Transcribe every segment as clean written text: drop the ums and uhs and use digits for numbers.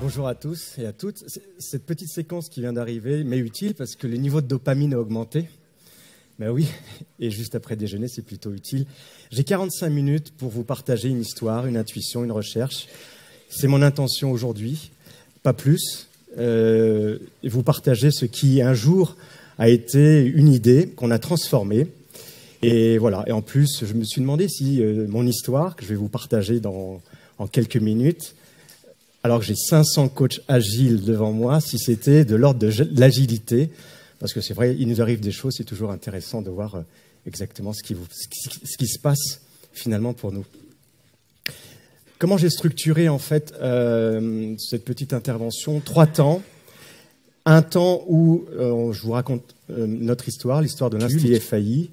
Bonjour à tous et à toutes. Cette petite séquence qui vient d'arriver m'est utile parce que le niveau de dopamine a augmenté. Ben oui, et juste après déjeuner, c'est plutôt utile. J'ai 45 minutes pour vous partager une histoire, une intuition, une recherche. C'est mon intention aujourd'hui, pas plus. Vous partager ce qui, un jour, a été une idée qu'on a transformée. Et voilà. Et en plus, je me suis demandé si mon histoire, que je vais vous partager en quelques minutes, alors que j'ai 500 coachs agiles devant moi, si c'était de l'ordre de l'agilité, parce que c'est vrai, il nous arrive des choses, c'est toujours intéressant de voir exactement ce qui se passe finalement pour nous. Comment j'ai structuré en fait cette petite intervention? 3 temps. Un temps où je vous raconte notre histoire, l'histoire de l'Institut FAI,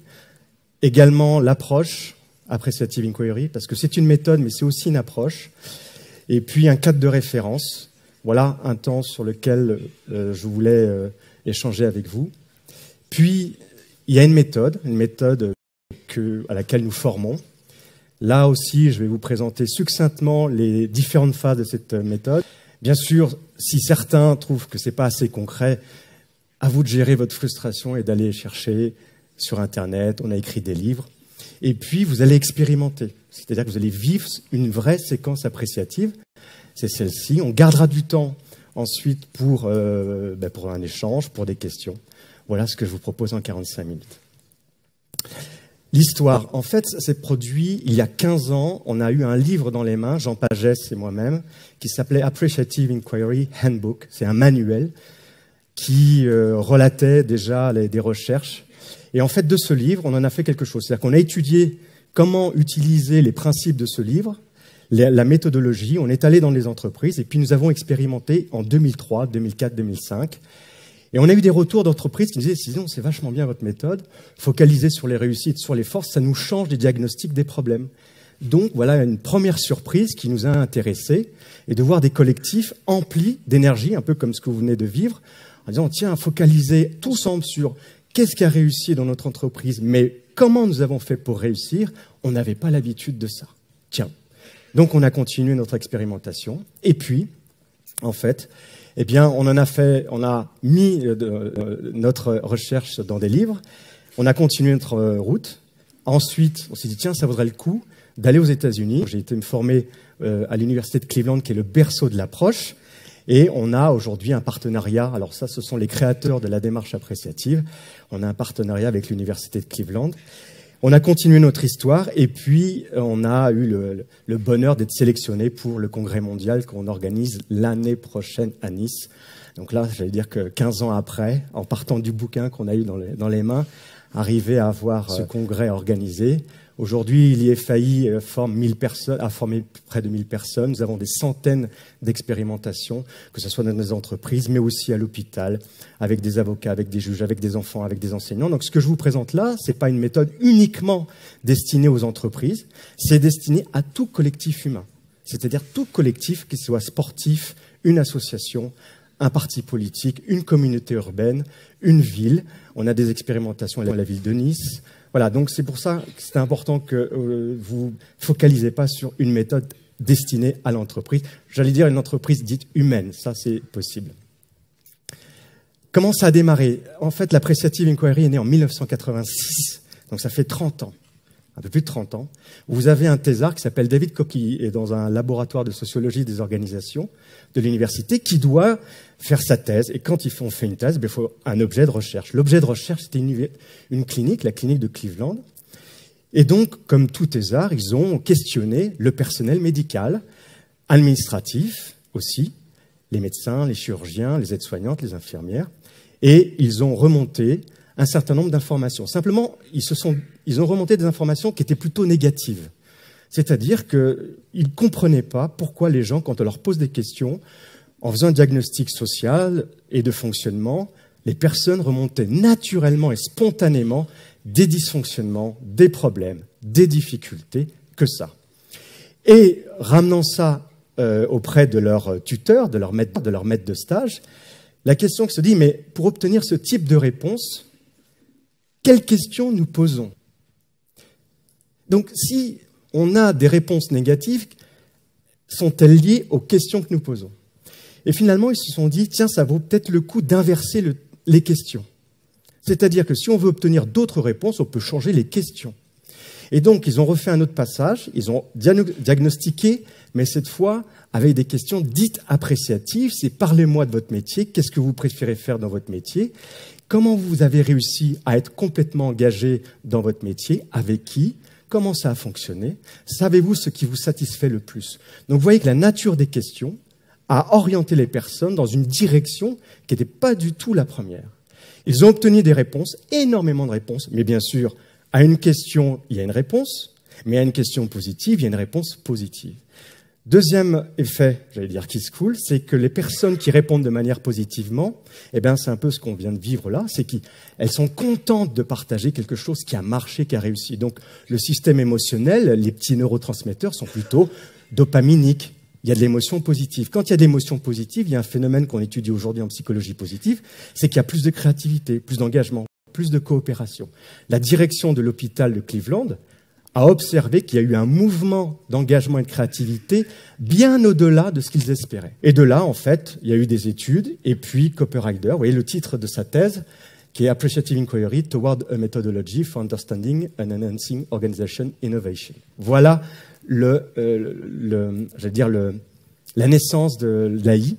également l'approche Appreciative Inquiry, parce que c'est une méthode, mais c'est aussi une approche. Et puis un cadre de référence. Voilà un temps sur lequel je voulais échanger avec vous. Puis, il y a une méthode à laquelle nous formons. Là aussi, je vais vous présenter succinctement les différentes phases de cette méthode. Bien sûr, si certains trouvent que ce n'est pas assez concret, à vous de gérer votre frustration et d'aller chercher sur Internet. On a écrit des livres. Et puis, vous allez expérimenter. C'est-à-dire que vous allez vivre une vraie séquence appréciative. C'est celle-ci. On gardera du temps ensuite pour un échange, pour des questions. Voilà ce que je vous propose en 45 minutes. L'histoire, en fait, s'est produit il y a 15 ans. On a eu un livre dans les mains, Jean Pagès et moi-même, qui s'appelait Appreciative Inquiry Handbook. C'est un manuel qui relatait déjà des recherches. Et en fait, de ce livre, on en a fait quelque chose. C'est-à-dire qu'on a étudié comment utiliser les principes de ce livre, la méthodologie. On est allé dans les entreprises et puis nous avons expérimenté en 2003, 2004, 2005. Et on a eu des retours d'entreprises qui nous disaient « Sinon, c'est vachement bien votre méthode, focaliser sur les réussites, sur les forces, ça nous change des diagnostics des problèmes. » Donc voilà une première surprise qui nous a intéressés et de voir des collectifs emplis d'énergie, un peu comme ce que vous venez de vivre, en disant « Tiens, focaliser tous ensemble sur qu'est-ce qui a réussi dans notre entreprise, mais comment nous avons fait pour réussir, on n'avait pas l'habitude de ça. Tiens. » Donc on a continué notre expérimentation. Et puis, en fait, eh bien, on a mis notre recherche dans des livres. On a continué notre route. Ensuite, on s'est dit, tiens, ça vaudrait le coup d'aller aux États-Unis. J'ai été me former à l'université de Cleveland, qui est le berceau de l'approche. Et on a aujourd'hui un partenariat. Alors ça, ce sont les créateurs de la démarche appréciative. On a un partenariat avec l'université de Cleveland. On a continué notre histoire et puis on a eu le bonheur d'être sélectionné pour le congrès mondial qu'on organise l'année prochaine à Nice. Donc là, j'allais dire que 15 ans après, en partant du bouquin qu'on a eu dans les mains, arriver à avoir ce congrès organisé. Aujourd'hui, l'IFAI a formé près de 1000 personnes. Nous avons des centaines d'expérimentations, que ce soit dans des entreprises, mais aussi à l'hôpital, avec des avocats, avec des juges, avec des enfants, avec des enseignants. Donc ce que je vous présente là, ce n'est pas une méthode uniquement destinée aux entreprises, c'est destiné à tout collectif humain. C'est-à-dire tout collectif, qu'il soit sportif, une association, un parti politique, une communauté urbaine, une ville. On a des expérimentations à la ville de Nice. Voilà, donc c'est pour ça que c'est important que vous ne focalisez pas sur une méthode destinée à l'entreprise. J'allais dire une entreprise dite humaine, ça c'est possible. Comment ça a démarré? En fait, l'Appreciative Inquiry est née en 1986, donc ça fait 30 ans, un peu plus de 30 ans. Vous avez un thésard qui s'appelle David Coquille, et dans un laboratoire de sociologie des organisations de l'université, qui doit faire sa thèse. Et quand on fait une thèse, il faut un objet de recherche. L'objet de recherche, c'était une clinique, la clinique de Cleveland. Et donc, comme tout thésard, ils ont questionné le personnel médical, administratif aussi, les médecins, les chirurgiens, les aides-soignantes, les infirmières. Et ils ont remonté un certain nombre d'informations. Simplement, ils ont remonté des informations qui étaient plutôt négatives. C'est-à-dire qu'ils ne comprenaient pas pourquoi les gens, quand on leur pose des questions, en faisant un diagnostic social et de fonctionnement, les personnes remontaient naturellement et spontanément des dysfonctionnements, des problèmes, des difficultés, que ça. Et ramenant ça auprès de leur tuteur, de leur maître de stage, la question qui se dit, mais pour obtenir ce type de réponse, quelles questions nous posons? Donc si on a des réponses négatives, sont-elles liées aux questions que nous posons? Et finalement, ils se sont dit, tiens, ça vaut peut-être le coup d'inverser les questions. C'est-à-dire que si on veut obtenir d'autres réponses, on peut changer les questions. Et donc, ils ont refait un autre passage, ils ont diagnostiqué, mais cette fois avec des questions dites appréciatives. C'est parlez-moi de votre métier, qu'est-ce que vous préférez faire dans votre métier, comment vous avez réussi à être complètement engagé dans votre métier, avec qui, comment ça a fonctionné, savez-vous ce qui vous satisfait le plus. Donc, vous voyez que la nature des questions a orienté les personnes dans une direction qui n'était pas du tout la première. Ils ont obtenu des réponses, énormément de réponses, mais bien sûr, à une question, il y a une réponse, mais à une question positive, il y a une réponse positive. Deuxième effet, j'allais dire qui se coule, c'est que les personnes qui répondent de manière positivement, eh bien, c'est un peu ce qu'on vient de vivre là, c'est qu'elles sont contentes de partager quelque chose qui a marché, qui a réussi. Donc, le système émotionnel, les petits neurotransmetteurs sont plutôt dopaminiques. Il y a de l'émotion positive. Quand il y a de l'émotion positive, il y a un phénomène qu'on étudie aujourd'hui en psychologie positive, c'est qu'il y a plus de créativité, plus d'engagement, plus de coopération. La direction de l'hôpital de Cleveland a observé qu'il y a eu un mouvement d'engagement et de créativité bien au-delà de ce qu'ils espéraient. Et de là, en fait, il y a eu des études, et puis Copperrider, vous voyez le titre de sa thèse, qui est Appreciative Inquiry Toward a Methodology for Understanding and Enhancing Organization Innovation. Voilà la naissance de l'AI.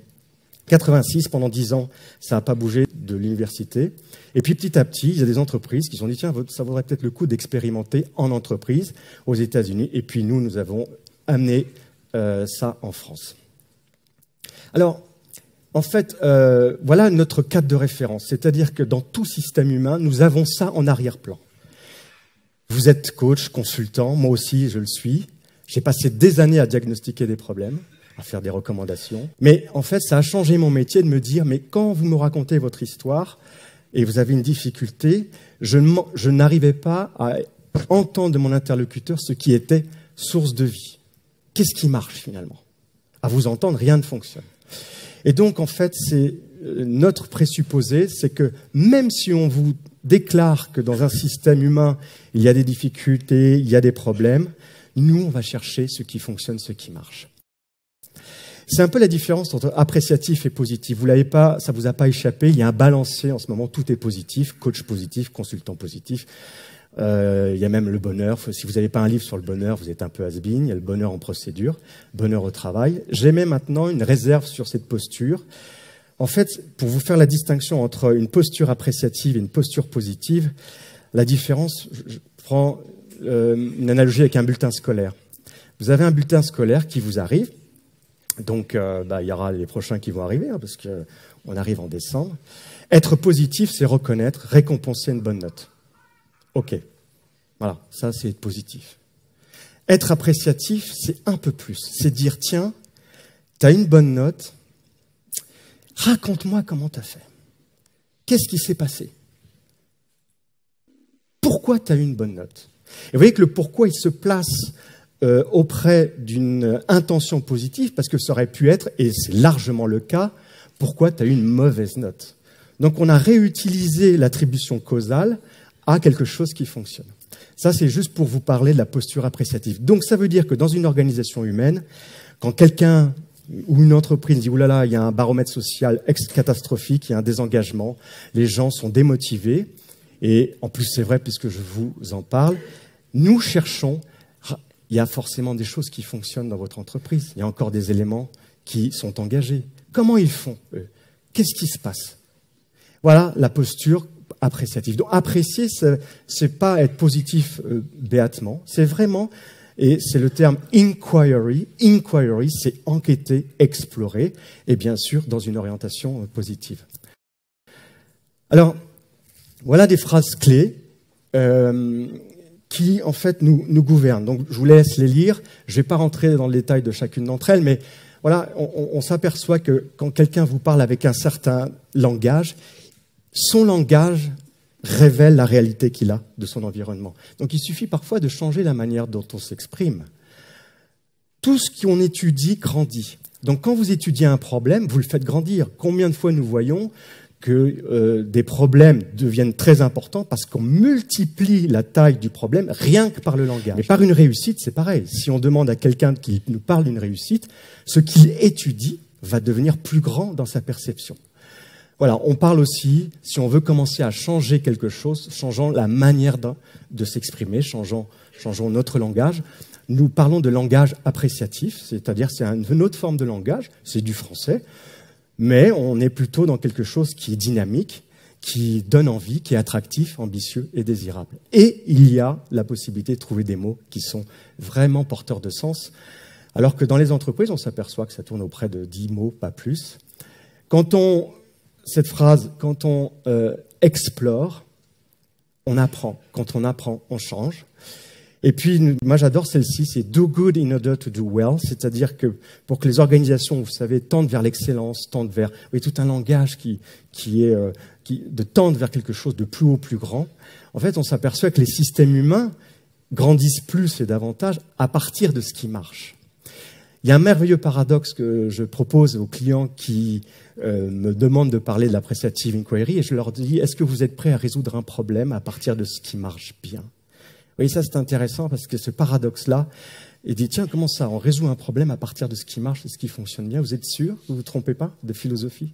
86, pendant 10 ans, ça n'a pas bougé de l'université. Et puis petit à petit, il y a des entreprises qui se sont dit, tiens, ça vaudrait peut-être le coup d'expérimenter en entreprise aux États-Unis. Et puis nous avons amené ça en France. Alors, en fait, voilà notre cadre de référence. C'est-à-dire que dans tout système humain, nous avons ça en arrière-plan. Vous êtes coach, consultant, moi aussi je le suis. J'ai passé des années à diagnostiquer des problèmes, à faire des recommandations. Mais en fait, ça a changé mon métier de me dire, mais quand vous me racontez votre histoire et vous avez une difficulté, je n'arrivais pas à entendre de mon interlocuteur ce qui était source de vie. Qu'est-ce qui marche finalement? À vous entendre, rien ne fonctionne. Et donc, en fait, c'est notre présupposé, c'est que même si on vous déclare que dans un système humain, il y a des difficultés, il y a des problèmes, nous, on va chercher ce qui fonctionne, ce qui marche. C'est un peu la différence entre appréciatif et positif. Vous l'avez pas, ça vous a pas échappé. Il y a un balancier en ce moment. Tout est positif, coach positif, consultant positif. Il y a même le bonheur. Si vous n'avez pas un livre sur le bonheur, vous êtes un peu has-been. Il y a le bonheur en procédure, bonheur au travail. J'émets maintenant une réserve sur cette posture. En fait, pour vous faire la distinction entre une posture appréciative et une posture positive, la différence, je prends une analogie avec un bulletin scolaire. Vous avez un bulletin scolaire qui vous arrive. Donc, il y aura les prochains qui vont arriver, hein, parce qu'on arrive en décembre. Être positif, c'est reconnaître, récompenser une bonne note. OK. Voilà, ça, c'est être positif. Être appréciatif, c'est un peu plus. C'est dire, tiens, tu as une bonne note, raconte-moi comment tu as fait. Qu'est-ce qui s'est passé? Pourquoi tu as eu une bonne note? Et vous voyez que le pourquoi, il se place auprès d'une intention positive, parce que ça aurait pu être, et c'est largement le cas, pourquoi tu as eu une mauvaise note. Donc on a réutilisé l'attribution causale à quelque chose qui fonctionne. Ça, c'est juste pour vous parler de la posture appréciative. Donc ça veut dire que dans une organisation humaine, quand quelqu'un ou une entreprise dit « oulala, il y a un baromètre social catastrophique, il y a un désengagement, les gens sont démotivés », et en plus c'est vrai puisque je vous en parle, nous cherchons... Il y a forcément des choses qui fonctionnent dans votre entreprise. Il y a encore des éléments qui sont engagés. Comment ils font, eux? Qu'est-ce qui se passe? Voilà la posture appréciative. Donc, apprécier, c'est pas être positif béatement. C'est vraiment, et c'est le terme inquiry. Inquiry, c'est enquêter, explorer, et bien sûr, dans une orientation positive. Alors, voilà des phrases clés. Qui, en fait, nous gouvernent. Donc, je vous laisse les lire. Je ne vais pas rentrer dans le détail de chacune d'entre elles, mais voilà, on s'aperçoit que quand quelqu'un vous parle avec un certain langage, son langage révèle la réalité qu'il a de son environnement. Donc, il suffit parfois de changer la manière dont on s'exprime. Tout ce qu'on étudie grandit. Donc, quand vous étudiez un problème, vous le faites grandir. Combien de fois nous voyons que des problèmes deviennent très importants parce qu'on multiplie la taille du problème rien que par le langage. Mais par une réussite, c'est pareil. Si on demande à quelqu'un qui nous parle d'une réussite, ce qu'il étudie, va devenir plus grand dans sa perception. Voilà, on parle aussi, si on veut commencer à changer quelque chose, changeant la manière de s'exprimer, changeons notre langage. Nous parlons de langage appréciatif, c'est-à-dire c'est une autre forme de langage, c'est du français, mais on est plutôt dans quelque chose qui est dynamique, qui donne envie, qui est attractif, ambitieux et désirable. Et il y a la possibilité de trouver des mots qui sont vraiment porteurs de sens, alors que dans les entreprises, on s'aperçoit que ça tourne auprès de 10 mots, pas plus. Cette phrase, quand on explore, on apprend. Quand on apprend, on change. Et puis, moi j'adore celle-ci, c'est « do good in order to do well », c'est-à-dire que pour que les organisations, vous savez, tendent vers l'excellence, tendent vers tout un langage qui de tendre vers quelque chose de plus haut, plus grand. En fait, on s'aperçoit que les systèmes humains grandissent plus et davantage à partir de ce qui marche. Il y a un merveilleux paradoxe que je propose aux clients qui me demandent de parler de l'appreciative inquiry et je leur dis, est-ce que vous êtes prêts à résoudre un problème à partir de ce qui marche bien? Vous voyez, ça c'est intéressant parce que ce paradoxe-là, il dit, tiens, comment ça, on résout un problème à partir de ce qui marche et ce qui fonctionne bien? Vous êtes sûr? Vous vous trompez pas de philosophie?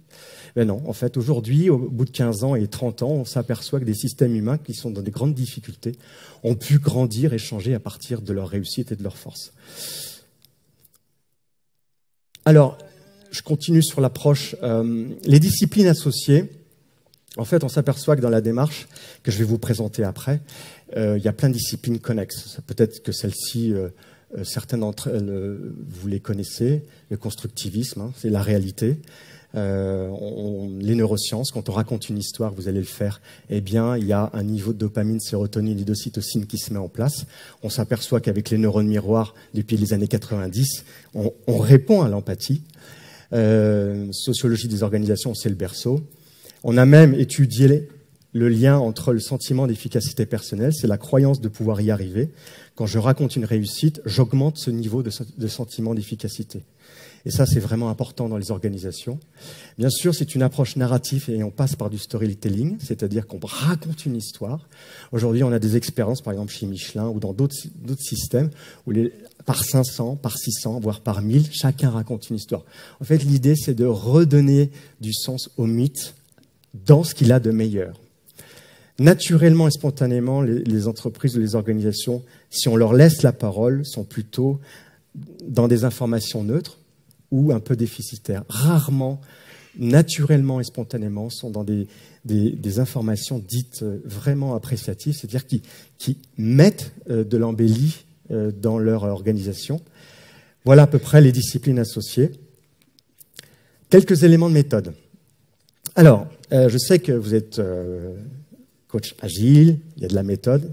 Ben non, en fait, aujourd'hui, au bout de 15 ans et 30 ans, on s'aperçoit que des systèmes humains qui sont dans des grandes difficultés ont pu grandir et changer à partir de leur réussite et de leur force. Alors, je continue sur l'approche. Les disciplines associées, en fait, on s'aperçoit que dans la démarche que je vais vous présenter après, il y a plein de disciplines connexes. Peut-être que celles-ci, certaines d'entre elles, vous les connaissez. Le constructivisme, hein, c'est la réalité. Les neurosciences, quand on raconte une histoire, vous allez le faire, eh bien, il y a un niveau de dopamine, sérotonine et d'ocytocine qui se met en place. On s'aperçoit qu'avec les neurones miroirs, depuis les années 90, on répond à l'empathie. Sociologie des organisations, c'est le berceau. On a même étudié le lien entre le sentiment d'efficacité personnelle, c'est la croyance de pouvoir y arriver. Quand je raconte une réussite, j'augmente ce niveau de sentiment d'efficacité. Et ça, c'est vraiment important dans les organisations. Bien sûr, c'est une approche narrative et on passe par du storytelling, c'est-à-dire qu'on raconte une histoire. Aujourd'hui, on a des expériences, par exemple chez Michelin ou dans d'autres systèmes, où par 500, par 600, voire par 1000, chacun raconte une histoire. En fait, l'idée, c'est de redonner du sens au mythe dans ce qu'il a de meilleur. Naturellement et spontanément, les entreprises ou les organisations, si on leur laisse la parole, sont plutôt dans des informations neutres ou un peu déficitaires. Rarement, naturellement et spontanément, sont dans des informations dites vraiment appréciatives, c'est-à-dire qui mettent de l'embellie dans leur organisation. Voilà à peu près les disciplines associées. Quelques éléments de méthode. Alors, je sais que vous êtes coach agile, il y a de la méthode.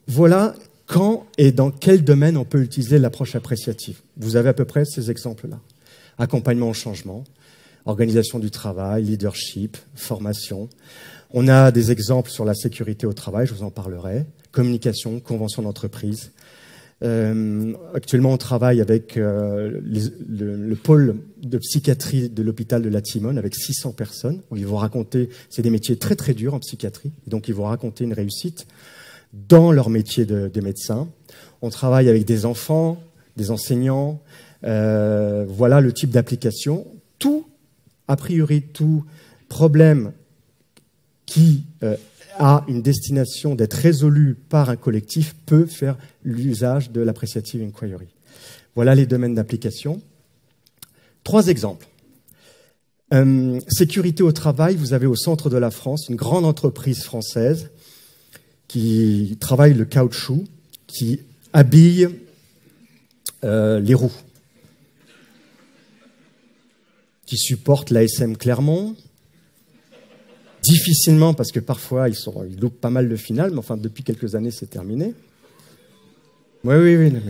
Voilà quand et dans quel domaine on peut utiliser l'approche appréciative. Vous avez à peu près ces exemples-là. Accompagnement au changement, organisation du travail, leadership, formation. On a des exemples sur la sécurité au travail, je vous en parlerai. Communication, convention d'entreprise. Actuellement, on travaille avec le pôle de psychiatrie de l'hôpital de la Timone avec 600 personnes. Où ils vont raconter, c'est des métiers très très durs en psychiatrie, donc ils vont raconter une réussite dans leur métier de médecin. On travaille avec des enfants, des enseignants. Voilà le type d'application. Tout, a priori, tout problème qui a une destination d'être résolu par un collectif peut faire l'usage de l'appreciative inquiry. Voilà les domaines d'application. 3 exemples. Sécurité au travail, vous avez au centre de la France une grande entreprise française qui travaille le caoutchouc, qui habille les roues, qui supporte l'ASM Clermont, difficilement, parce que parfois ils loupent pas mal le final, mais enfin depuis quelques années c'est terminé. Oui. Mais...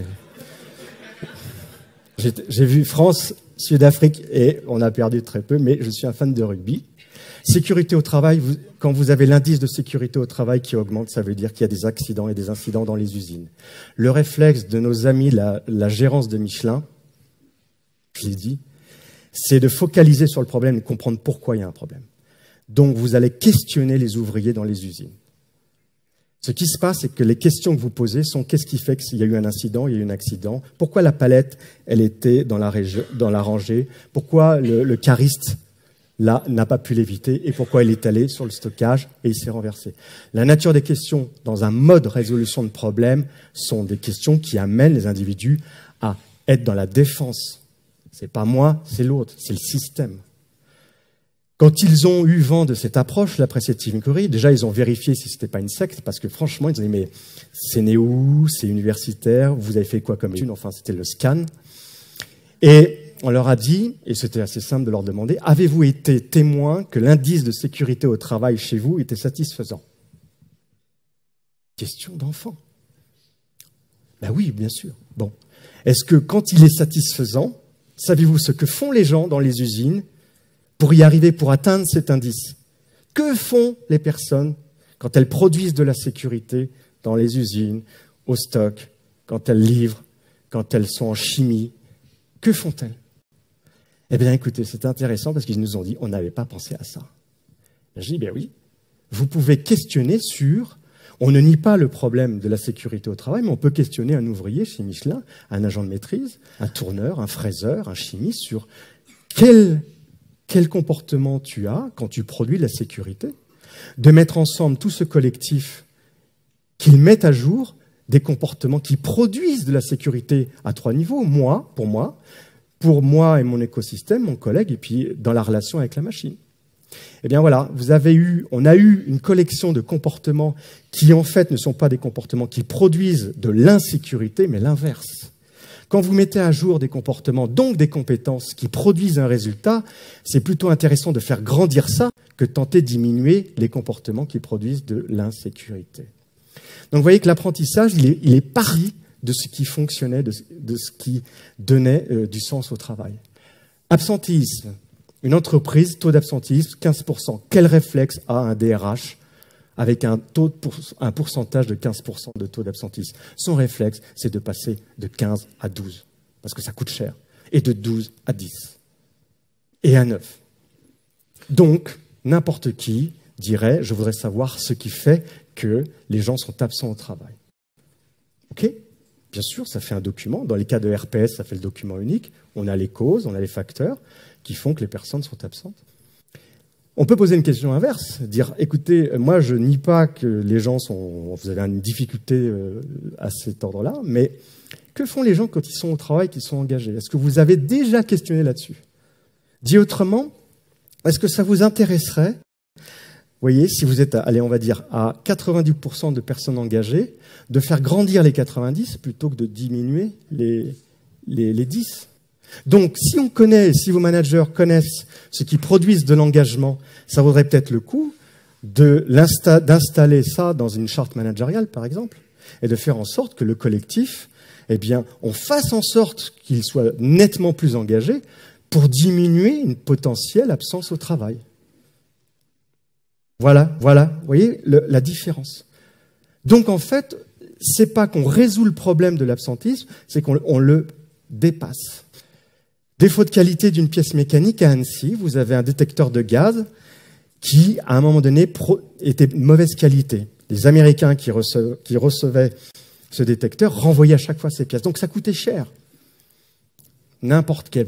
J'ai vu France, Sud-Afrique et on a perdu très peu, mais je suis un fan de rugby. Sécurité au travail, quand vous avez l'indice de sécurité au travail qui augmente, ça veut dire qu'il y a des accidents et des incidents dans les usines. Le réflexe de nos amis, la gérance de Michelin, je l'ai dit, c'est de focaliser sur le problème et de comprendre pourquoi il y a un problème. Donc, vous allez questionner les ouvriers dans les usines. Ce qui se passe, c'est que les questions que vous posez sont qu'est-ce qui fait qu'il y a eu un incident, il y a eu un accident, pourquoi la palette, elle était dans la rangée, pourquoi le cariste, là, n'a pas pu l'éviter et pourquoi il est allé sur le stockage et il s'est renversé. La nature des questions dans un mode résolution de problème sont des questions qui amènent les individus à être dans la défense. C'est pas moi, c'est l'autre, c'est le système. Quand ils ont eu vent de cette approche, l'appreciative inquiry, déjà ils ont vérifié si c'était pas une secte, parce que franchement ils ont dit mais c'est né où, c'est universitaire, vous avez fait quoi comme étude, enfin c'était le scan. Et on leur a dit, et c'était assez simple de leur demander, avez-vous été témoin que l'indice de sécurité au travail chez vous était satisfaisant? Question d'enfant. Ben oui, bien sûr. Bon. Est-ce que quand il est satisfaisant, savez-vous ce que font les gens dans les usines pour y arriver, pour atteindre cet indice? Que font les personnes quand elles produisent de la sécurité dans les usines, au stock, quand elles livrent, quand elles sont en chimie? Que font-elles? Eh bien, écoutez, c'est intéressant parce qu'ils nous ont dit on n'avait pas pensé à ça. Je dis, ben oui, vous pouvez questionner sur... On ne nie pas le problème de la sécurité au travail, mais on peut questionner un ouvrier chez Michelin, un agent de maîtrise, un tourneur, un fraiseur, un chimiste sur quel comportement tu as quand tu produis de la sécurité, de mettre ensemble tout ce collectif, qu'ils mettent à jour des comportements qui produisent de la sécurité à 3 niveaux, pour moi et mon écosystème, mon collègue, et puis dans la relation avec la machine. Eh bien voilà, on a eu une collection de comportements qui en fait ne sont pas des comportements qui produisent de l'insécurité, mais l'inverse. Quand vous mettez à jour des comportements, donc des compétences qui produisent un résultat, c'est plutôt intéressant de faire grandir ça que de tenter de diminuer les comportements qui produisent de l'insécurité. Donc vous voyez que l'apprentissage, il est parti de ce qui fonctionnait, de ce qui donnait du sens au travail. Absentéisme. Une entreprise, taux d'absentéisme, 15%. Quel réflexe a un DRH avec un pourcentage de 15% de taux d'absentéisme? Son réflexe, c'est de passer de 15 à 12, parce que ça coûte cher, et de 12 à 10, et à 9. Donc, n'importe qui dirait, je voudrais savoir ce qui fait que les gens sont absents au travail. OK ? Bien sûr, ça fait un document. Dans les cas de RPS, ça fait le document unique. On a les causes, on a les facteurs qui font que les personnes sont absentes. On peut poser une question inverse, dire, écoutez, moi je nie pas que les gens vous avez une difficulté à cet ordre-là, mais que font les gens quand ils sont au travail, qu'ils sont engagés? Est-ce que vous avez déjà questionné là-dessus? Dit autrement, est-ce que ça vous intéresserait, vous voyez, si vous êtes, allez, on va dire, à 90% de personnes engagées, de faire grandir les 90 plutôt que de diminuer les 10? Donc, si vos managers connaissent ce qui produisent de l'engagement, ça vaudrait peut-être le coup d'installer ça dans une charte managériale, par exemple, et de faire en sorte que le collectif, eh bien, on fasse en sorte qu'il soit nettement plus engagé pour diminuer une potentielle absence au travail. Voilà, vous voyez la différence. Donc, en fait, c'est pas qu'on résout le problème de l'absentisme, c'est qu'on le dépasse. Défaut de qualité d'une pièce mécanique à Annecy, vous avez un détecteur de gaz qui, à un moment donné, était de mauvaise qualité. Les Américains qui recevaient ce détecteur renvoyaient à chaque fois ces pièces. Donc ça coûtait cher. N'importe quel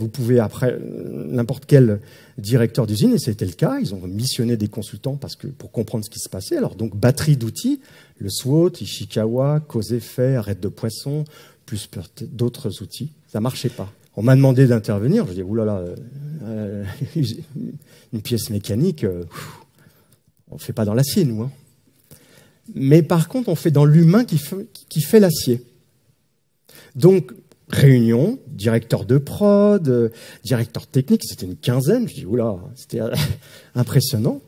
directeur d'usine, et c'était le cas, ils ont missionné des consultants pour comprendre ce qui se passait. Alors donc batterie d'outils, le SWOT, Ishikawa, cause effet, arrête de poisson, plus d'autres outils. Ça marchait pas. On m'a demandé d'intervenir. Je dis, oulala, une pièce mécanique, on ne fait pas dans l'acier, nous. Hein. Mais par contre, on fait dans l'humain qui fait l'acier. Donc, réunion, directeur de prod, directeur technique, c'était une quinzaine. Je dis, oula, c'était impressionnant.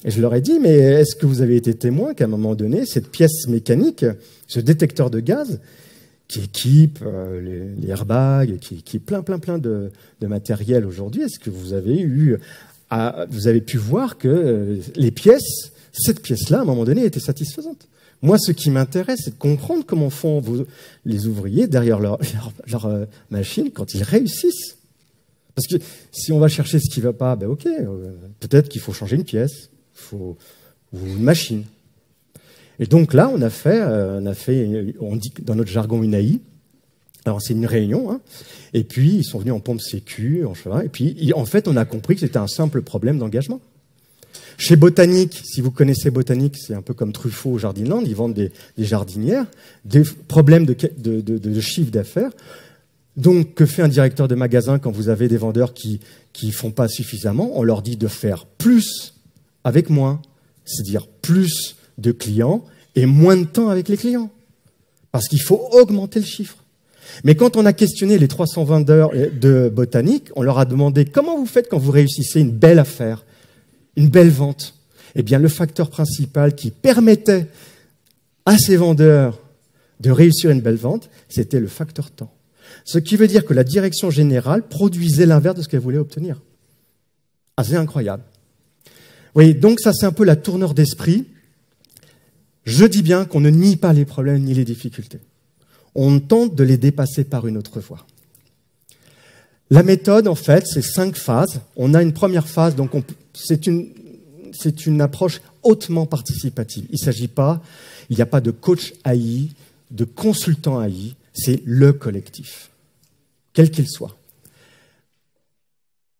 Et je leur ai dit, mais est-ce que vous avez été témoin qu'à un moment donné, cette pièce mécanique, ce détecteur de gaz, qui équipe les airbags, qui équipe plein de matériel aujourd'hui, est-ce que vous avez pu voir que cette pièce-là, à un moment donné, était satisfaisante? Moi, ce qui m'intéresse, c'est de comprendre comment font les ouvriers derrière leur machine quand ils réussissent. Parce que si on va chercher ce qui ne va pas, ben ok, peut-être qu'il faut changer une pièce ou une machine. Et donc là, on dit dans notre jargon une AI. Alors c'est une réunion, hein. Et puis ils sont venus en pompe sécu, en cheval, et puis en fait on a compris que c'était un simple problème d'engagement. Chez Botanique, si vous connaissez Botanique, c'est un peu comme Truffaut au Jardinland, ils vendent des jardinières, des problèmes de chiffre d'affaires. Donc que fait un directeur de magasin quand vous avez des vendeurs qui font pas suffisamment? On leur dit de faire plus avec moins, c'est-à-dire plus de clients et moins de temps avec les clients, parce qu'il faut augmenter le chiffre. Mais quand on a questionné les 320 vendeurs de Botanique, on leur a demandé comment vous faites quand vous réussissez une belle affaire, une belle vente. Eh bien, le facteur principal qui permettait à ces vendeurs de réussir une belle vente, c'était le facteur temps. Ce qui veut dire que la direction générale produisait l'inverse de ce qu'elle voulait obtenir. Ah, c'est incroyable. Oui, donc ça, c'est un peu la tournure d'esprit. Je dis bien qu'on ne nie pas les problèmes ni les difficultés. On tente de les dépasser par une autre voie. La méthode, en fait, c'est 5 phases. On a une première phase, donc c'est une approche hautement participative. Il n'y a pas de coach AI, de consultant AI, c'est le collectif, quel qu'il soit.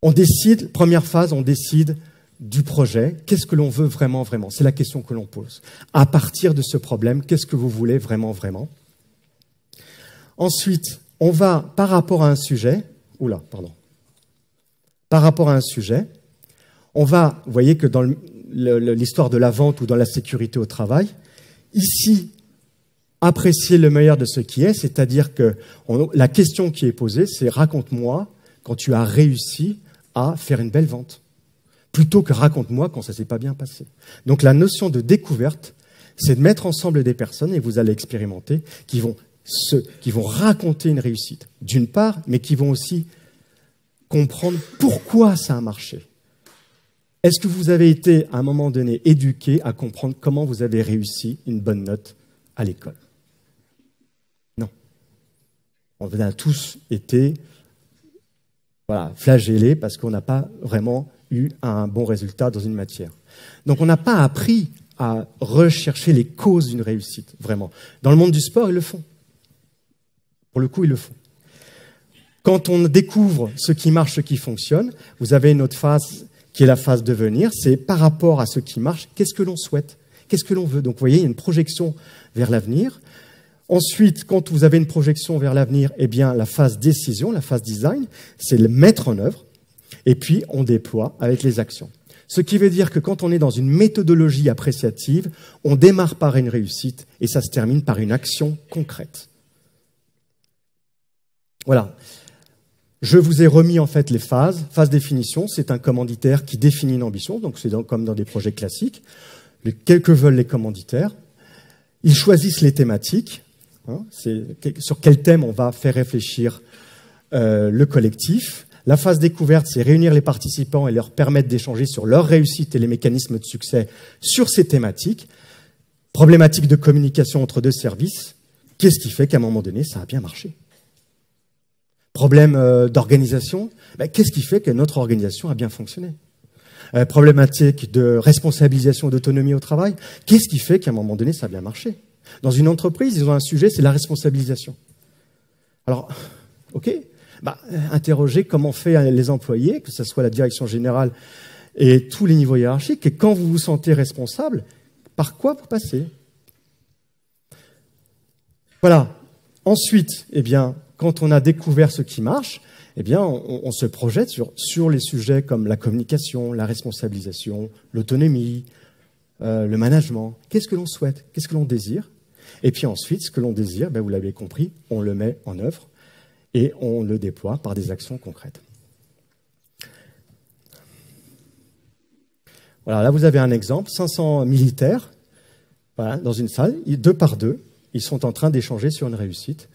On décide, première phase, on décide du projet. Qu'est-ce que l'on veut vraiment, vraiment? C'est la question que l'on pose. À partir de ce problème, qu'est-ce que vous voulez vraiment, vraiment? Ensuite, on va, par rapport à un sujet, on va, vous voyez que dans l'histoire de la vente ou dans la sécurité au travail, ici, apprécier le meilleur de ce qui est, c'est-à-dire que la question qui est posée, c'est raconte-moi quand tu as réussi à faire une belle vente, plutôt que raconte-moi quand ça s'est pas bien passé. Donc la notion de découverte, c'est de mettre ensemble des personnes, et vous allez expérimenter, qui vont raconter une réussite, d'une part, mais qui vont aussi comprendre pourquoi ça a marché. Est-ce que vous avez été, à un moment donné, éduqué à comprendre comment vous avez réussi une bonne note à l'école? Non. On a tous été flagellés parce qu'on n'a pas vraiment eu un bon résultat dans une matière. Donc on n'a pas appris à rechercher les causes d'une réussite, vraiment. Dans le monde du sport, ils le font. Pour le coup, ils le font. Quand on découvre ce qui marche, ce qui fonctionne, vous avez une autre phase qui est la phase devenir. C'est par rapport à ce qui marche, qu'est-ce que l'on souhaite, qu'est-ce que l'on veut. Donc, vous voyez, il y a une projection vers l'avenir. Ensuite, quand vous avez une projection vers l'avenir, eh bien, la phase décision, la phase design, c'est le mettre en œuvre. Et puis, on déploie avec les actions. Ce qui veut dire que quand on est dans une méthodologie appréciative, on démarre par une réussite et ça se termine par une action concrète. Voilà. Je vous ai remis en fait les phases. Phase définition, c'est un commanditaire qui définit une ambition, donc c'est comme dans des projets classiques. Que veulent les commanditaires? Ils choisissent les thématiques. Sur quel thème on va faire réfléchir le collectif. La phase découverte, c'est réunir les participants et leur permettre d'échanger sur leur réussite et les mécanismes de succès sur ces thématiques. Problématique de communication entre deux services. Qu'est-ce qui fait qu'à un moment donné, ça a bien marché? Problème d'organisation. Qu'est-ce qui fait que notre organisation a bien fonctionné? Problématique de responsabilisation d'autonomie au travail. Qu'est-ce qui fait qu'à un moment donné, ça a bien marché? Dans une entreprise, ils ont un sujet, c'est la responsabilisation. Alors, ok, interrogez comment fait les employés, que ce soit la direction générale et tous les niveaux hiérarchiques, et quand vous vous sentez responsable, par quoi vous passez? Voilà. Ensuite, eh bien, quand on a découvert ce qui marche, eh bien, on se projette sur les sujets comme la communication, la responsabilisation, l'autonomie, le management. Qu'est-ce que l'on souhaite? Qu'est-ce que l'on désire? Et puis ensuite, ce que l'on désire, vous l'avez compris, on le met en œuvre et on le déploie par des actions concrètes. Voilà, là vous avez un exemple, 500 militaires dans une salle, 2 par 2, ils sont en train d'échanger sur une réussite.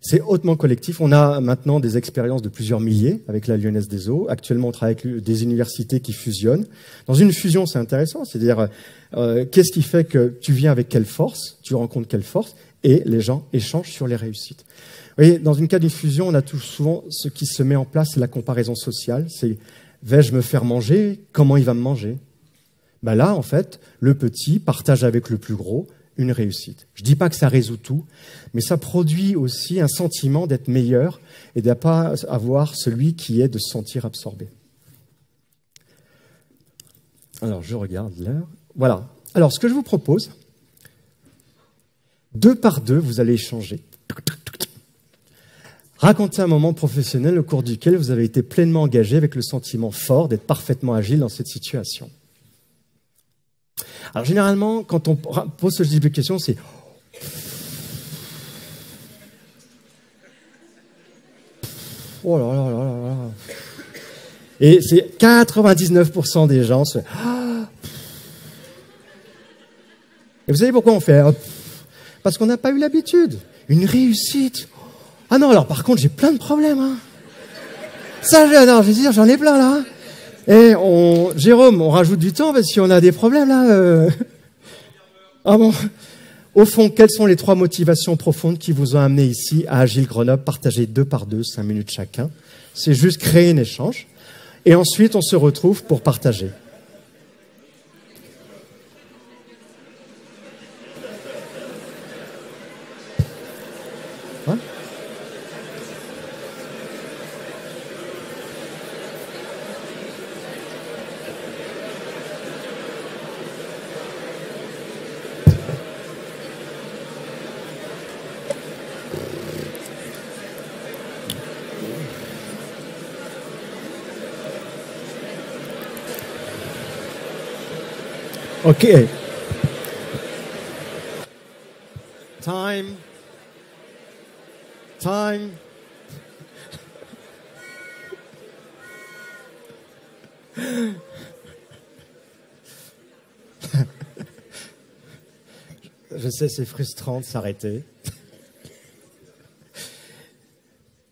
C'est hautement collectif. On a maintenant des expériences de plusieurs milliers avec la Lyonnaise des Eaux. Actuellement, on travaille avec des universités qui fusionnent. Dans une fusion, c'est intéressant. C'est-à-dire, qu'est-ce qui fait que tu viens avec quelle force, tu rencontres quelle force, et les gens échangent sur les réussites. Vous voyez, dans une cas d'une fusion, on a tout souvent ce qui se met en place, c'est la comparaison sociale. C'est, vais-je me faire manger? Comment il va me manger? Là, en fait, le petit partage avec le plus gros une réussite. Je ne dis pas que ça résout tout, mais ça produit aussi un sentiment d'être meilleur et de ne pas avoir celui qui est de se sentir absorbé. Alors, je regarde l'heure. Voilà. Alors, ce que je vous propose, 2 par 2, vous allez échanger. Racontez un moment professionnel au cours duquel vous avez été pleinement engagé avec le sentiment fort d'être parfaitement agile dans cette situation. Alors, généralement, quand on pose ce type de questions, c'est oh là là là là là. Et c'est 99% des gens se Et vous savez pourquoi on fait parce qu'on n'a pas eu l'habitude. Une réussite. Ah non, alors par contre, j'ai plein de problèmes. Hein. Ça, non, je veux dire, j'en ai plein là. Et Jérôme, on rajoute du temps parce qu'on a des problèmes là. Ah bon. Au fond, quelles sont les 3 motivations profondes qui vous ont amené ici à Agile Grenoble, partagées 2 par 2, 5 minutes chacun. C'est juste créer un échange. Et ensuite, on se retrouve pour partager. Ouais. Ok. Time. Je sais, c'est frustrant de s'arrêter.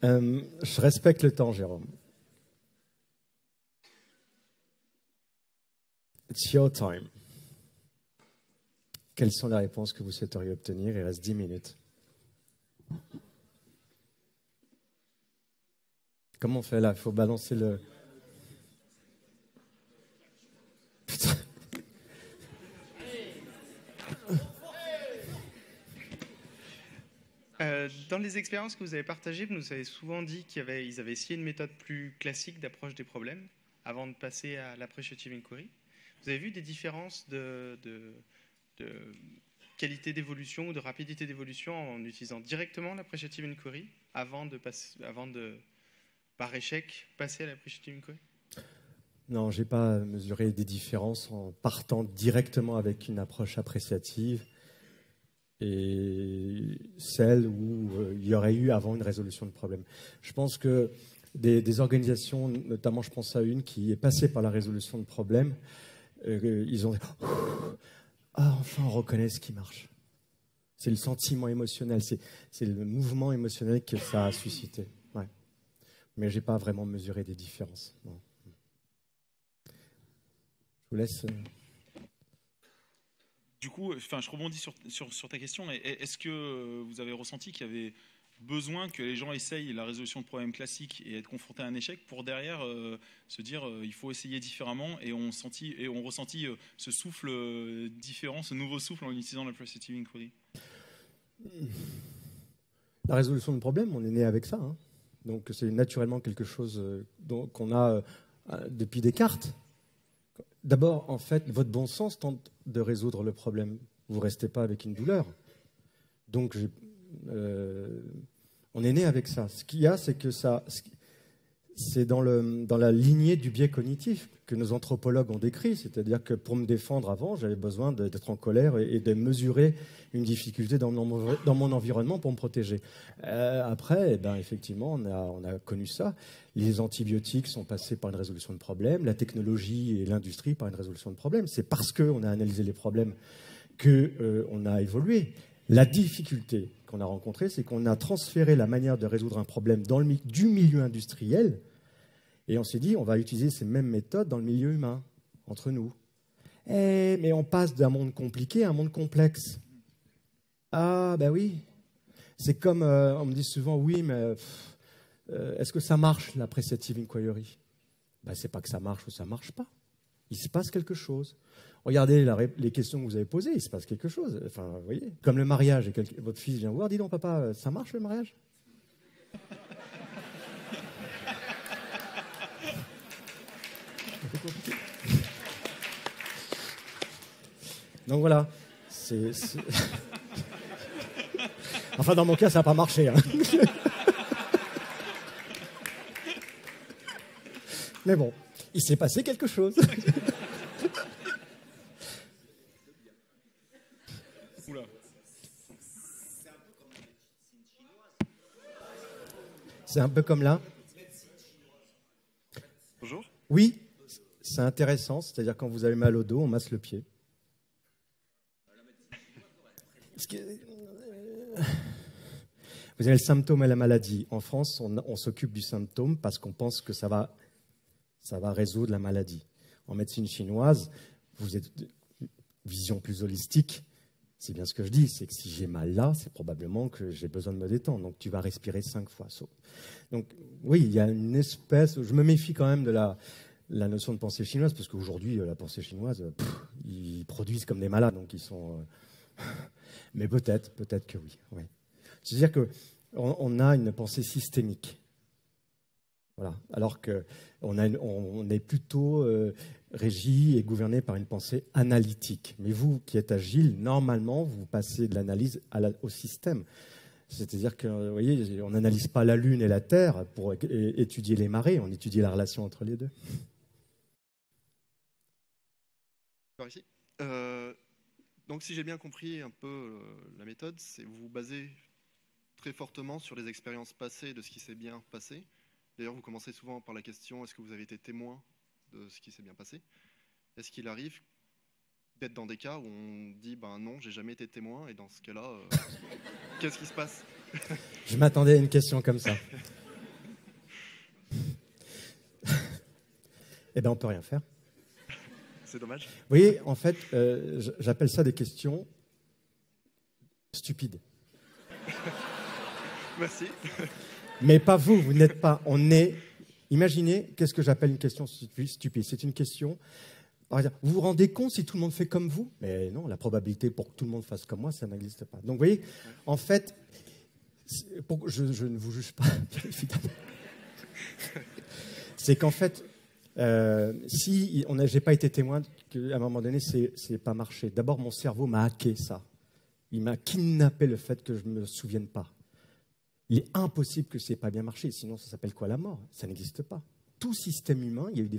Je respecte le temps, Jérôme. It's your time. Quelles sont les réponses que vous souhaiteriez obtenir? Il reste 10 minutes. Comment on fait là? Il faut balancer le... Putain. Dans les expériences que vous avez partagées, vous nous avez souvent dit qu'ils avaient essayé une méthode plus classique d'approche des problèmes avant de passer à l'appreciative inquiry. Vous avez vu des différences de qualité d'évolution ou de rapidité d'évolution en utilisant directement l'appreciative inquiry avant de, par échec, passer à l'appreciative inquiry? Non, je n'ai pas mesuré des différences en partant directement avec une approche appréciative et celle où il y aurait eu avant une résolution de problème. Je pense que des organisations, notamment je pense à une qui est passée par la résolution de problèmes, ils ont dit « Ah, enfin on reconnaît ce qui marche ». C'est le sentiment émotionnel, c'est le mouvement émotionnel que ça a suscité. Ouais. Mais je n'ai pas vraiment mesuré des différences. Non. Je vous laisse... Du coup, je rebondis sur ta question. Est-ce que vous avez ressenti qu'il y avait besoin que les gens essayent la résolution de problèmes classiques et être confrontés à un échec pour derrière se dire il faut essayer différemment et on ressentit ce souffle différent, ce nouveau souffle en utilisant l'appreciative inquiry? La résolution de problèmes, on est né avec ça. Hein. Donc c'est naturellement quelque chose qu'on a depuis Descartes. D'abord, en fait, votre bon sens tente de résoudre le problème. Vous ne restez pas avec une douleur. Donc, on est né avec ça. Ce qu'il y a, c'est que c'est dans la lignée du biais cognitif que nos anthropologues ont décrit. C'est-à-dire que pour me défendre avant, j'avais besoin d'être en colère et de mesurer une difficulté dans mon environnement pour me protéger. Après, effectivement, on a connu ça. Les antibiotiques sont passés par une résolution de problème, la technologie et l'industrie par une résolution de problème. C'est parce qu'on a analysé les problèmes qu'on a évolué. La difficulté qu'on a rencontrée, c'est qu'on a transféré la manière de résoudre un problème du milieu industriel et on s'est dit, on va utiliser ces mêmes méthodes dans le milieu humain, entre nous. Mais on passe d'un monde compliqué à un monde complexe. Ah, ben oui. C'est comme, on me dit souvent, oui, mais est-ce que ça marche, l'appreciative inquiry? C'est pas que ça marche ou ça marche pas. il se passe quelque chose. Regardez les questions que vous avez posées, il se passe quelque chose. Enfin, vous voyez, comme le mariage, et votre fils vient voir, dis donc papa, ça marche le mariage? Donc voilà, enfin dans mon cas ça n'a pas marché. Hein. Mais bon, il s'est passé quelque chose. Oula. C'est un peu comme là. Bonjour. Oui, c'est intéressant, c'est-à-dire quand vous avez mal au dos, on masse le pied. Vous avez le symptôme et la maladie. En France, on s'occupe du symptôme parce qu'on pense que ça va résoudre la maladie. En médecine chinoise, vous êtes vision plus holistique. C'est bien ce que je dis, c'est que si j'ai mal là, c'est probablement que j'ai besoin de me détendre. Donc tu vas respirer 5 fois. Donc oui, il y a une espèce. Je me méfie quand même de la notion de pensée chinoise parce qu'aujourd'hui, la pensée chinoise, ils produisent comme des malades, donc ils sont. Mais peut-être que oui. Ouais. C'est-à-dire qu'on a une pensée systémique. Voilà. Alors qu'on est plutôt régi et gouverné par une pensée analytique. Mais vous qui êtes agile, normalement, vous passez de l'analyse au système. C'est-à-dire que, vous voyez, on n'analyse pas la Lune et la Terre pour étudier les marées, on étudie la relation entre les deux. Par ici. Donc si j'ai bien compris un peu la méthode, c'est vous vous basez très fortement sur les expériences passées de ce qui s'est bien passé. D'ailleurs, vous commencez souvent par la question, est-ce que vous avez été témoin de ce qui s'est bien passé? Est-ce qu'il arrive d'être dans des cas où on dit, ben non, j'ai jamais été témoin, et dans ce cas-là, qu'est-ce qui se passe? Je m'attendais à une question comme ça. Eh bien, on ne peut rien faire. C'est dommage. Vous voyez, en fait, j'appelle ça des questions stupides. Merci. Mais pas vous, vous n'êtes pas. On est. Imaginez, qu'est-ce que j'appelle une question stupide? C'est une question. Par exemple, vous vous rendez compte si tout le monde fait comme vous? Mais non, la probabilité pour que tout le monde fasse comme moi, ça n'existe pas. Donc, vous voyez, en fait, je ne vous juge pas, évidemment. C'est qu'en fait, si j'ai pas été témoin qu'à un moment donné, c'est pas marché. D'abord, mon cerveau m'a hacké ça. Il m'a kidnappé le fait que je ne me souvienne pas. Il est impossible que ça n'ait pas bien marché. Sinon, ça s'appelle quoi la mort? Ça n'existe pas. Tout système humain, il y a eu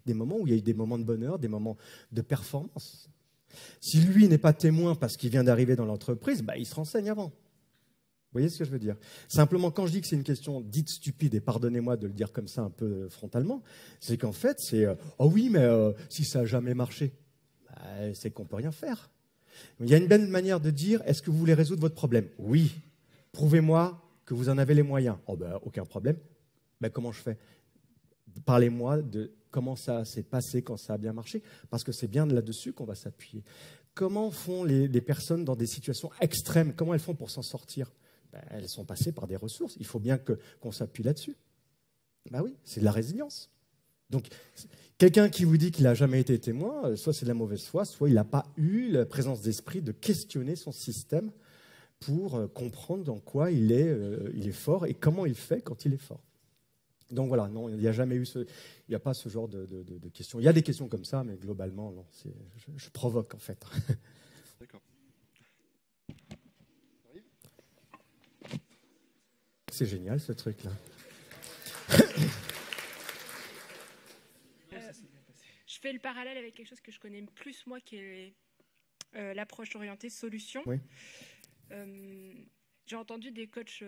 des moments où il y a eu des moments de bonheur, des moments de performance. Si lui n'est pas témoin parce qu'il vient d'arriver dans l'entreprise, bah, il se renseigne avant. Vous voyez ce que je veux dire? Simplement, quand je dis que c'est une question dite stupide, et pardonnez-moi de le dire comme ça un peu frontalement, c'est qu'en fait, c'est « Oh oui, mais si ça n'a jamais marché, bah, c'est qu'on ne peut rien faire. » Il y a une belle manière de dire « Est-ce que vous voulez résoudre votre problème? » Oui. Prouvez-moi que vous en avez les moyens. Oh ben, aucun problème. Ben, comment je fais? Parlez-moi de comment ça s'est passé quand ça a bien marché, parce que c'est bien là-dessus qu'on va s'appuyer. Comment font les personnes dans des situations extrêmes? Comment elles font pour s'en sortir? Ben, elles sont passées par des ressources. Il faut bien qu'on s'appuie là-dessus. Ben oui, c'est de la résilience. Donc, quelqu'un qui vous dit qu'il n'a jamais été témoin, soit c'est de la mauvaise foi, soit il n'a pas eu la présence d'esprit de questionner son système pour comprendre dans quoi il est fort et comment il fait quand il est fort. Donc voilà, non, il n'y a jamais eu il n'y a pas ce genre de questions. Il y a des questions comme ça, mais globalement, non, je provoque en fait. D'accord. C'est génial ce truc-là. Je fais le parallèle avec quelque chose que je connais plus moi, qui est l'approche orientée solution. Oui. J'ai entendu des coachs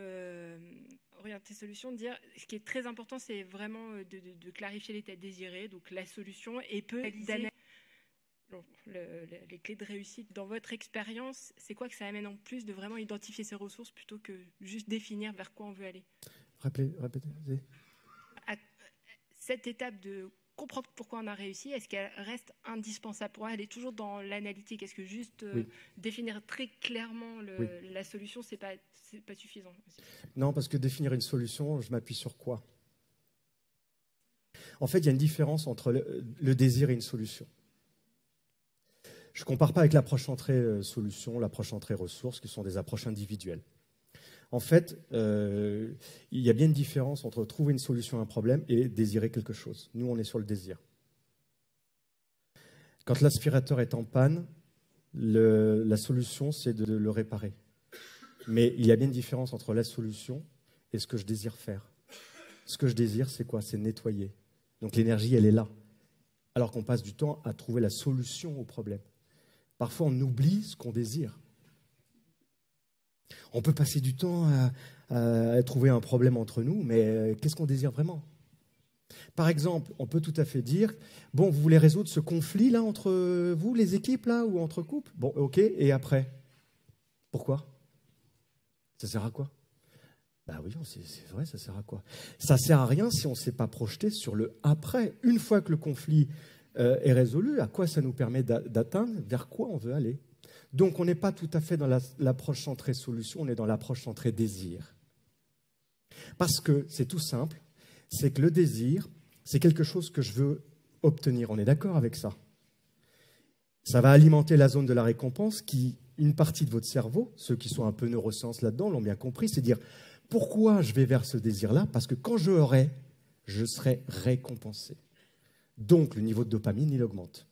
orientés solution dire ce qui est très important, c'est vraiment de clarifier l'état désiré, donc la solution, et peu d'analyser les clés de réussite. Dans votre expérience, c'est quoi que ça amène en plus de vraiment identifier ses ressources plutôt que juste définir vers quoi on veut aller? Répétez. Cette étape de comprendre pourquoi on a réussi, est-ce qu'elle reste indispensable pour moi? Elle est toujours dans l'analytique. Est-ce que juste définir très clairement la solution, c'est pas suffisant aussi? Non, parce que définir une solution, je m'appuie sur quoi? En fait, il y a une différence entre le désir et une solution. Je ne compare pas avec l'approche centrée solution, l'approche centrée ressources, qui sont des approches individuelles. En fait, il y a bien une différence entre trouver une solution à un problème et désirer quelque chose. Nous, on est sur le désir. Quand l'aspirateur est en panne, la solution, c'est de le réparer. Mais il y a bien une différence entre la solution et ce que je désire faire. Ce que je désire, c'est quoi? C'est nettoyer. Donc l'énergie, elle est là. Alors qu'on passe du temps à trouver la solution au problème. Parfois, on oublie ce qu'on désire. On peut passer du temps à trouver un problème entre nous, mais qu'est-ce qu'on désire vraiment? Par exemple, on peut tout à fait dire, bon, vous voulez résoudre ce conflit-là entre vous, les équipes, là, ou entre couples? Bon, ok, et après? Pourquoi? Ça sert à quoi? Ben oui, c'est vrai, ça sert à quoi? Ça sert à rien si on ne s'est pas projeté sur le après. Une fois que le conflit est résolu, à quoi ça nous permet d'atteindre? Vers quoi on veut aller? Donc, on n'est pas tout à fait dans l'approche centrée solution, on est dans l'approche centrée désir. Parce que c'est tout simple, c'est que le désir, c'est quelque chose que je veux obtenir. On est d'accord avec ça? Ça va alimenter la zone de la récompense qui, une partie de votre cerveau, ceux qui sont un peu neurosciences là-dedans l'ont bien compris, c'est dire pourquoi je vais vers ce désir-là? Parce que quand je l'aurai, je serai récompensé. Donc, le niveau de dopamine, il augmente.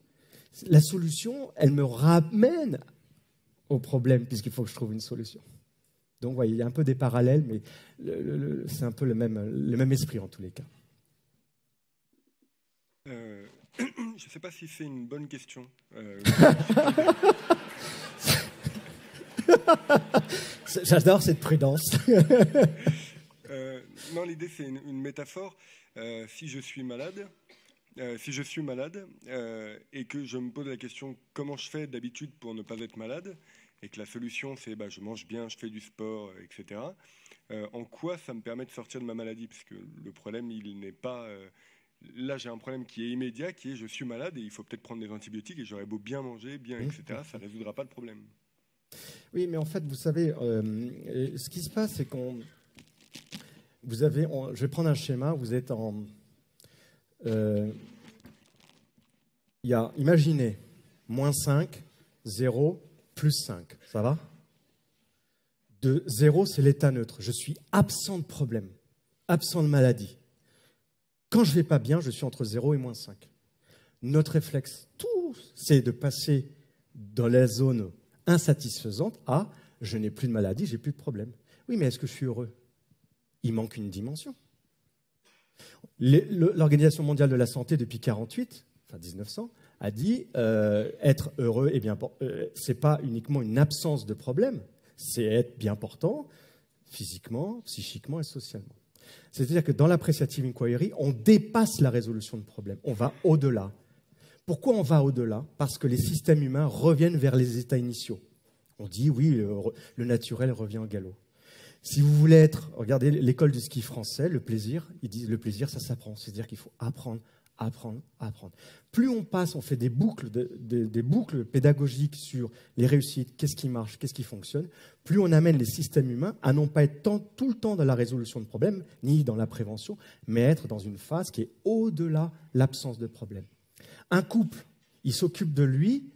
La solution, elle me ramène au problème, puisqu'il faut que je trouve une solution. Donc, vous voyez, il y a un peu des parallèles, mais c'est un peu le même esprit en tous les cas. Je ne sais pas si c'est une bonne question. J'adore cette prudence. Non, l'idée, c'est une métaphore. Si je suis malade, et que je me pose la question comment je fais d'habitude pour ne pas être malade, et que la solution, c'est je mange bien, je fais du sport, etc., en quoi ça me permet de sortir de ma maladie? Parce que le problème, il n'est pas... là, j'ai un problème qui est immédiat, qui est je suis malade et il faut peut-être prendre des antibiotiques et j'aurais beau bien manger, bien, etc., ça ne résoudra pas le problème. Oui, mais en fait, vous savez, ce qui se passe, c'est qu'on... je vais prendre un schéma, vous êtes en... imaginez, -5, 0, +5, ça va? De 0, c'est l'état neutre. Je suis absent de problème, absent de maladie. Quand je ne vais pas bien, je suis entre 0 et -5. Notre réflexe, tout, c'est de passer dans la zone insatisfaisante à « je n'ai plus de maladie, j'ai plus de problème ». Oui, mais est-ce que je suis heureux? Il manque une dimension. L'Organisation mondiale de la santé, depuis 1900, a dit être heureux et bien, c'est pas uniquement une absence de problème, c'est être bien portant physiquement, psychiquement et socialement. C'est-à-dire que dans l'appreciative inquiry, on dépasse la résolution de problèmes, on va au-delà. Pourquoi on va au-delà? Parce que les systèmes humains reviennent vers les états initiaux. On dit oui, le naturel revient au galop. Si vous voulez regardez l'école du ski français, le plaisir, ils disent le plaisir, ça s'apprend. C'est-à-dire qu'il faut apprendre. Plus on passe, on fait des boucles pédagogiques sur les réussites, qu'est-ce qui marche, qu'est-ce qui fonctionne, plus on amène les systèmes humains à non pas être tout le temps dans la résolution de problèmes, ni dans la prévention, mais être dans une phase qui est au-delà de l'absence de problème. Un couple, il s'occupe de lui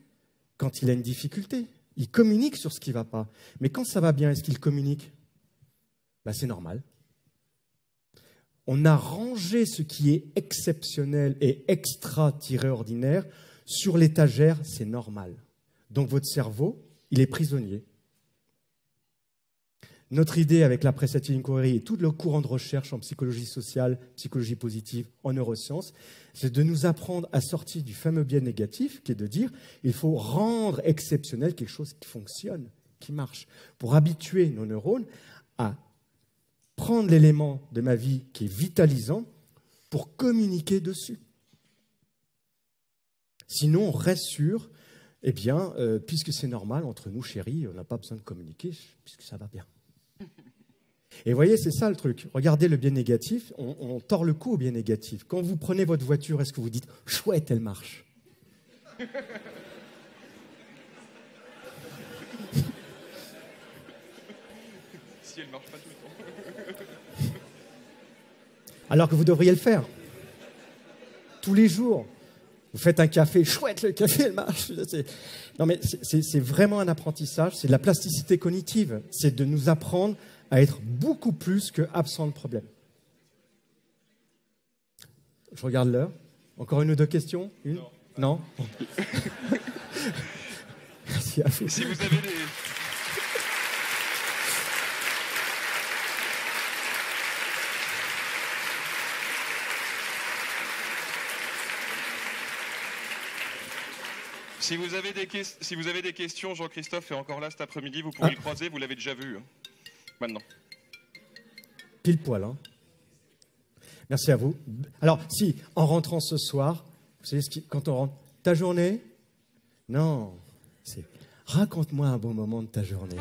quand il a une difficulté. Il communique sur ce qui ne va pas. Mais quand ça va bien, est-ce qu'il communique? C'est normal. On a rangé ce qui est exceptionnel et extra-ordinaire sur l'étagère, c'est normal. Donc votre cerveau, il est prisonnier. Notre idée avec l'appreciative inquiry et tout le courant de recherche en psychologie sociale, psychologie positive, en neurosciences, c'est de nous apprendre à sortir du fameux biais négatif qui est de dire il faut rendre exceptionnel quelque chose qui fonctionne, qui marche, pour habituer nos neurones à prendre l'élément de ma vie qui est vitalisant pour communiquer dessus. Sinon, on reste sur, puisque c'est normal, entre nous, chéris, on n'a pas besoin de communiquer, puisque ça va bien. Et vous voyez, c'est ça le truc. Regardez le biais négatif, on tord le cou au biais négatif. Quand vous prenez votre voiture, est-ce que vous dites « chouette, elle marche » Si elle marche pas tout le temps. Alors que vous devriez le faire. tous les jours. Vous faites un café, chouette, le café, elle marche. Non, mais c'est vraiment un apprentissage, c'est de la plasticité cognitive. C'est de nous apprendre à être beaucoup plus que absent de problème. Je regarde l'heure. Encore une ou deux questions? Une? Non. Merci à vous. Si vous avez des... Si vous avez des questions, Jean-Christophe est encore là cet après-midi, vous pouvez le croiser, vous l'avez déjà vu. Hein. Maintenant. Pile poil. Hein. Merci à vous. Alors, si, en rentrant ce soir, vous savez, quand on rentre, ta journée? Non, c'est raconte-moi un bon moment de ta journée.